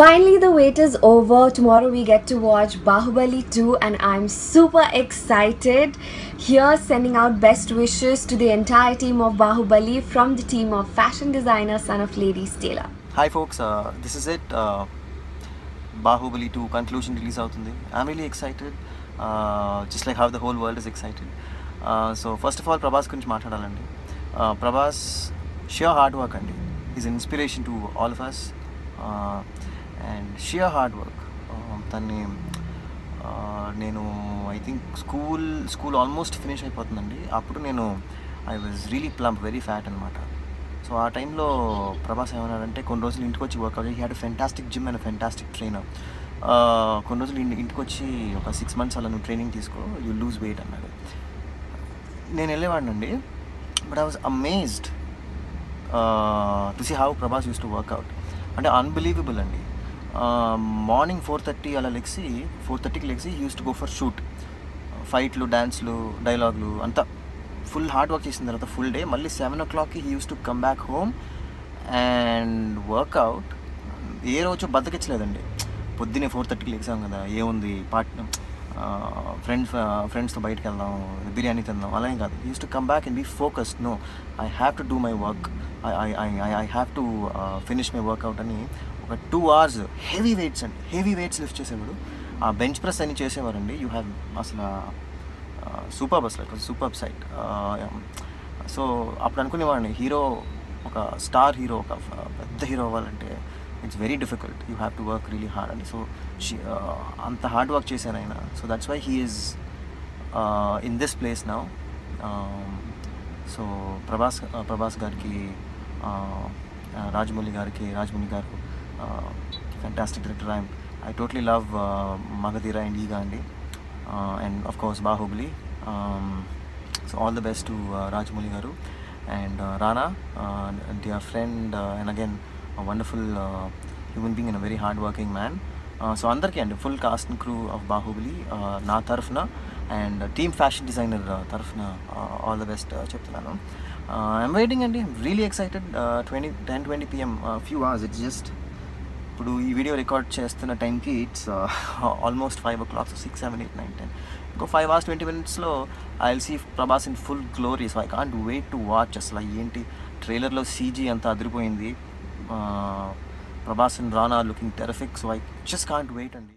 Finally, the wait is over. Tomorrow we get to watch Bahubali 2 and I'm super excited. Here, sending out best wishes to the entire team of Bahubali from the team of fashion designer son of ladies Tailor. Hi folks, this is it. Bahubali 2 conclusion release అవుతుంది. I'm really excited, just like how the whole world is excited. So first of all, Prabhas గురించి మాట్లాడాలండి. Prabhas sheer hard work అండి. He's an inspiration to all of us. And sheer hard work. తన్ని నేను I think school almost finish అయిపోతుందండి. అప్పుడు నేను I was really plump, very fat అనమాట. So ఆ టైంలో ప్రభాస్ ఏమన్నాడంటే కొన్ని రోజులు ఇంటికి వచ్చి workout, he had fantastic gym and fantastic trainer. కొన్ని రోజులు ఇంటికి వచ్చి ఒక 6 months అలా నువ్వు ట్రైనింగ్ తీసుకో, యూ లూజ్ వెయిట్ అన్నాడు. నేను వెళ్ళేవాడినండి, but I was amazed to see how Prabhas used to workout. అంటే అన్బిలీవబుల్ అండి. మార్నింగ్ 4:30 అలా లెగ్సి 4:30కి లెగ్సి used to go for shoot, ఫైట్లు, డ్యాన్స్లు, డైలాగులు అంతా ఫుల్ హార్డ్ వర్క్ చేసిన తర్వాత ఫుల్ డే. మళ్ళీ 7 o'clockకి he used to come back home and workout. ఏ రోజు బద్దకిచ్చలేదండి. పొద్దున్నే 4:30కి లెగ్సాం కదా, ఏముంది ఫ్రెండ్స్తో బయటకు వెళ్దాం, బిర్యానీ తిందాం, అలా ఏం కాదు. Use to come back and be focused. No, I have to do my work, I have to finish my workout అని ఒక 2 hours హెవీ వెయిట్స్ లిఫ్ట్ చేసేవాడు. ఆ బెంచ్ ప్రెస్ అని చేసేవారండి. యూ హ్యావ్ అసలు సూపర్బ్, అసలు సూపర్బ్ సైట్. సో అప్పుడు అనుకునేవాడిని, హీరో, ఒక స్టార్ హీరో, ఒక పెద్ద హీరో అవ్వాలంటే it's very difficult, you have to work really hard అని. సో అంత హార్డ్ వర్క్ చేశాను ఆయన. So that's why he is in this place now. So Prabhas గారికి, రాజమౌళి గారు fantastic director. I totally love Madhura and Eega andi, and of course Bahubali. So all the best to Rajamouli garu and Rana, dear friend, and again a wonderful human being and a very hard working man. So andarki and full cast and crew of Bahubali na tarafna and team fashion designer tarafna all the best cheptunanu. I'm waiting and I'm really excited. 10:20 p.m. Few hours. It's just ఇప్పుడు ఈ video record చేస్తున్న టైంకి it's almost 5 o'clock. So 6, 7, 8, 9, 10 ఇంకో 5 hours 20 minutesలో I will see Prabhas in full glory. So I can't wait to watch. అసలు ఏంటి ట్రైలర్లో CG అంతా అదిరిపోయింది. Prabhas and Rana looking terrific. So I just can't wait అండి.